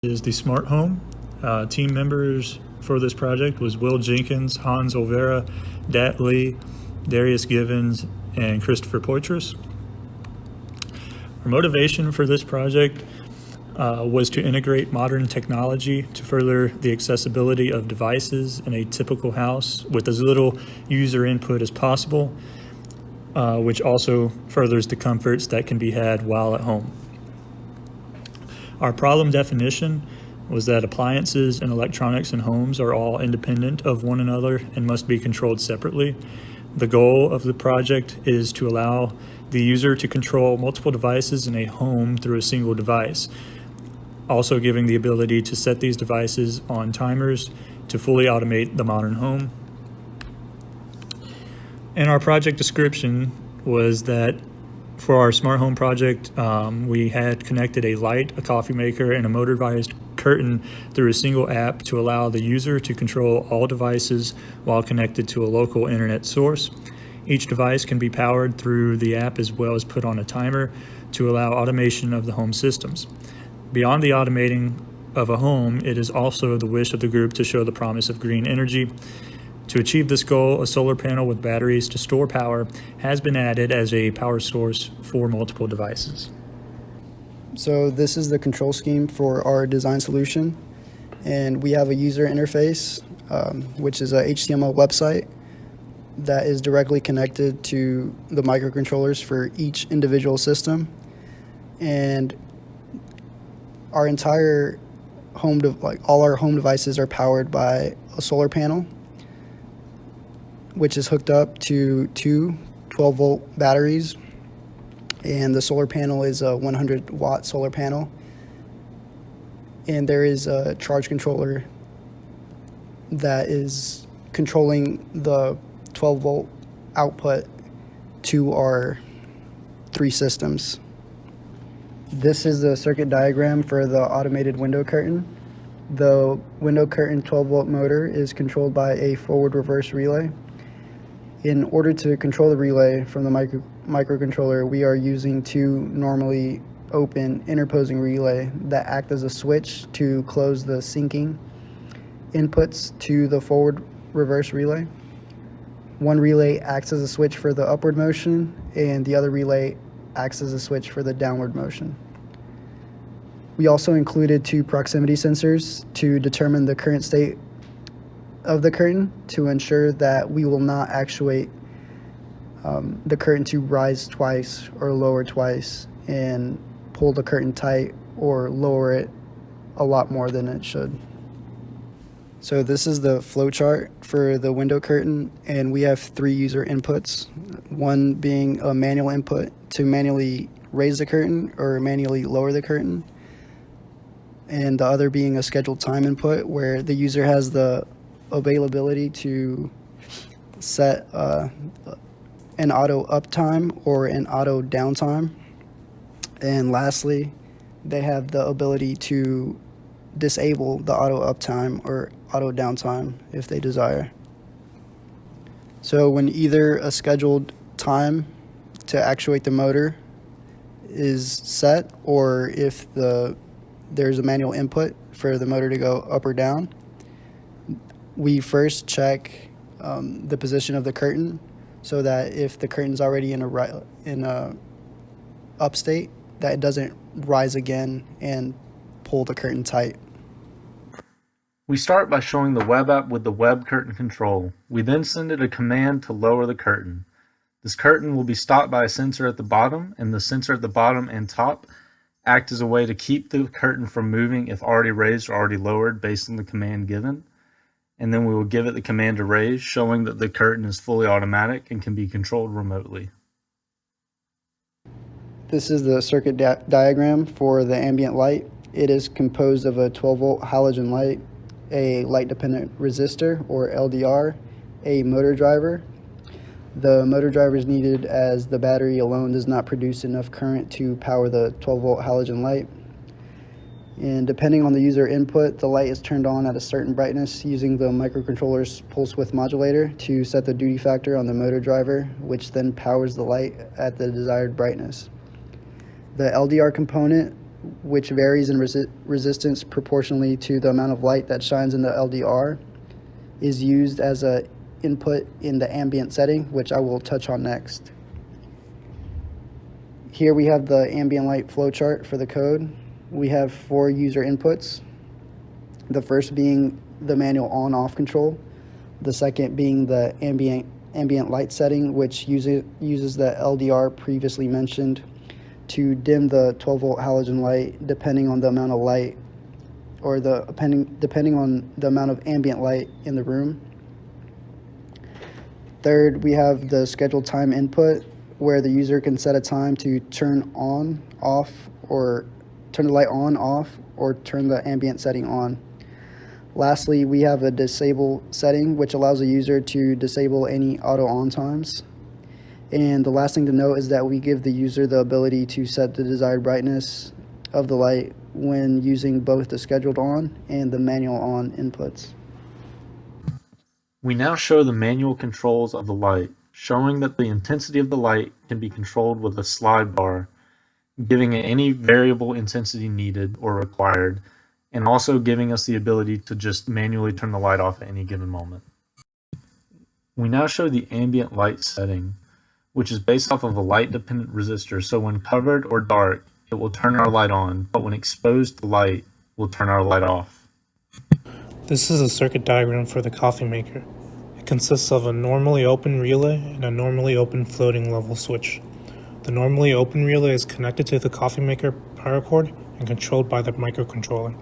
Is the smart home. Team members for this project was Will Jenkins, Hans Olvera, Dat Lee, Darius Givens, and Christopher Poitras. Our motivation for this project was to integrate modern technology to further the accessibility of devices in a typical house with as little user input as possible, which also furthers the comforts that can be had while at home. Our problem definition was that appliances and electronics in homes are all independent of one another and must be controlled separately. The goal of the project is to allow the user to control multiple devices in a home through a single device, also giving the ability to set these devices on timers to fully automate the modern home. And our project description was that for our smart home project, we had connected a light, a coffee maker, and a motorized curtain through a single app to allow the user to control all devices while connected to a local internet source. Each device can be powered through the app as well as put on a timer to allow automation of the home systems. Beyond the automating of a home, it is also the wish of the group to show the promise of green energy. To achieve this goal, a solar panel with batteries to store power has been added as a power source for multiple devices. So this is the control scheme for our design solution, and we have a user interface, which is a HTML website that is directly connected to the microcontrollers for each individual system. And our entire home, all our home devices are powered by a solar panel, which is hooked up to two 12-volt batteries. And the solar panel is a 100-watt solar panel. And there is a charge controller that is controlling the 12-volt output to our three systems. This is the circuit diagram for the automated window curtain. The window curtain 12-volt motor is controlled by a forward-reverse relay. In order to control the relay from the microcontroller, we are using two normally open interposing relay that act as a switch to close the syncing inputs to the forward-reverse relay. One relay acts as a switch for the upward motion, and the other relay acts as a switch for the downward motion. We also included two proximity sensors to determine the current state of the curtain to ensure that we will not actuate the curtain to rise twice or lower twice and pull the curtain tight or lower it a lot more than it should. So this is the flow chart for the window curtain, and we have three user inputs, one being a manual input to manually raise the curtain or manually lower the curtain, and the other being a scheduled time input where the user has the availability to set an auto uptime or an auto downtime. And lastly, they have the ability to disable the auto uptime or auto downtime if they desire. So when either a scheduled time to actuate the motor is set, or if there's a manual input for the motor to go up or down, we first check the position of the curtain so that if the curtain's already in a up state, that it doesn't rise again and pull the curtain tight. We start by showing the web app with the web curtain control. We then send it a command to lower the curtain. This curtain will be stopped by a sensor at the bottom, and the sensor at the bottom and top act as a way to keep the curtain from moving if already raised or already lowered based on the command given. And then we will give it the command to raise, showing that the curtain is fully automatic and can be controlled remotely. This is the circuit diagram for the ambient light. It is composed of a 12-volt halogen light, a light-dependent resistor, or LDR, a motor driver. The motor driver is needed as the battery alone does not produce enough current to power the 12-volt halogen light. And depending on the user input, the light is turned on at a certain brightness using the microcontroller's pulse width modulator to set the duty factor on the motor driver, which then powers the light at the desired brightness. The LDR component which varies in resistance proportionally to the amount of light that shines in the LDR, is used as an input in the ambient setting, which I will touch on next. Here we have the ambient light flowchart for the code. We have 4 user inputs. The first being the manual on-off control. The second being the ambient light setting, which uses the LDR previously mentioned to dim the 12-volt halogen light depending on the amount of light, or depending on the amount of ambient light in the room. Third, we have the scheduled time input, where the user can set a time to turn on, off, or turn the light on, off, or turn the ambient setting on. Lastly, we have a disable setting, which allows the user to disable any auto on times. And the last thing to note is that we give the user the ability to set the desired brightness of the light when using both the scheduled on and the manual on inputs. We now show the manual controls of the light, showing that the intensity of the light can be controlled with a slide bar, giving it any variable intensity needed or required, and also giving us the ability to just manually turn the light off at any given moment. We now show the ambient light setting, which is based off of a light-dependent resistor, so when covered or dark, it will turn our light on, but when exposed to light, will turn our light off. This is a circuit diagram for the coffee maker. It consists of a normally open relay and a normally open floating level switch. The normally open relay is connected to the coffee maker power cord and controlled by the microcontroller.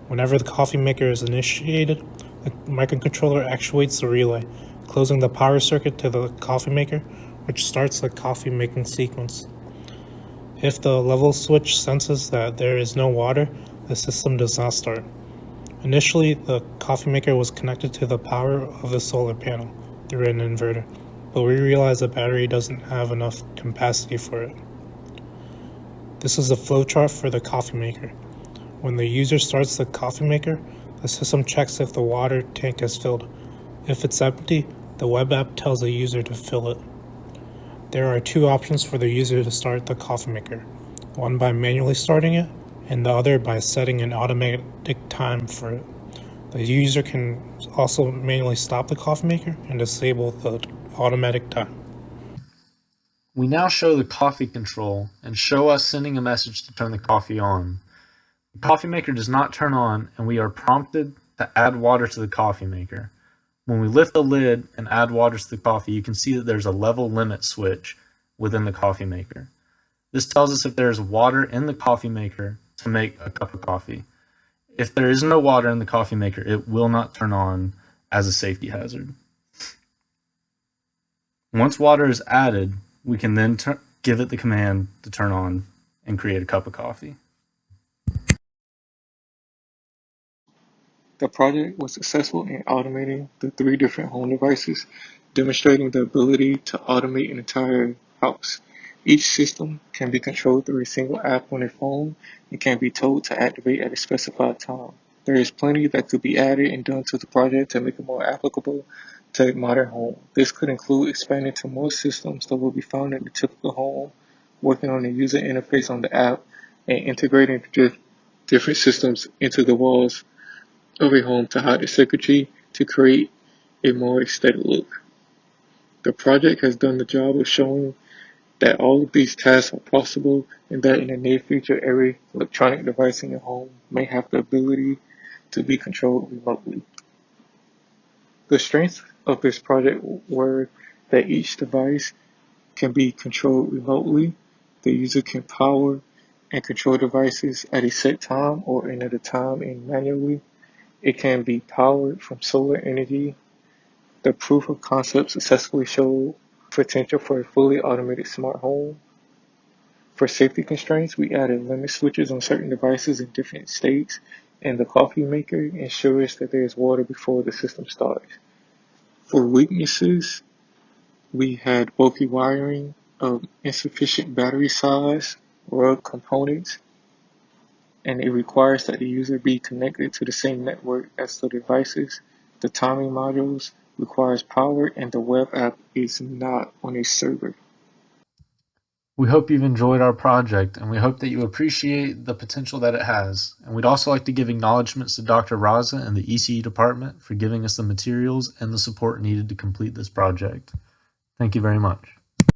Whenever the coffee maker is initiated, the microcontroller actuates the relay, closing the power circuit to the coffee maker, which starts the coffee making sequence. If the level switch senses that there is no water, the system does not start. Initially, the coffee maker was connected to the power of the solar panel through an inverter, but we realized the battery doesn't have enough capacity for it. This is the flowchart for the coffee maker. When the user starts the coffee maker, the system checks if the water tank is filled. If it's empty, the web app tells the user to fill it. There are 2 options for the user to start the coffee maker, one by manually starting it, and the other by setting an automatic time for it. The user can also manually stop the coffee maker and disable the automatic time. We now show the coffee control and show us sending a message to turn the coffee on. The coffee maker does not turn on, and we are prompted to add water to the coffee maker. When we lift the lid and add water to the coffee, you can see that there's a level limit switch within the coffee maker. This tells us if there is water in the coffee maker to make a cup of coffee. If there is no water in the coffee maker, it will not turn on as a safety hazard. Once water is added, we can then give it the command to turn on and create a cup of coffee. The project was successful in automating the 3 different home devices, demonstrating the ability to automate an entire house. Each system can be controlled through a single app on a phone and can be told to activate at a specified time. There is plenty that could be added and done to the project to make it more applicable to a modern home. This could include expanding to more systems that will be found in the typical home, working on the user interface on the app, and integrating different systems into the walls of a home to hide the circuitry to create a more aesthetic look. The project has done the job of showing that all of these tasks are possible and that in the near future every electronic device in your home may have the ability to be controlled remotely. The strengths of this project were that each device can be controlled remotely, the user can power and control devices at a set time or another time and manually. It can be powered from solar energy. The proof of concept successfully showed potential for a fully automated smart home. For safety constraints, we added limit switches on certain devices in different states, and the coffee maker ensures that there is water before the system starts. For weaknesses, we had bulky wiring, insufficient battery size, rugged components, and it requires that the user be connected to the same network as the devices. The timing modules requires power and the web app is not on a server. We hope you've enjoyed our project, and we hope that you appreciate the potential that it has. And we'd also like to give acknowledgments to Dr. Raza and the ECU department for giving us the materials and the support needed to complete this project. Thank you very much.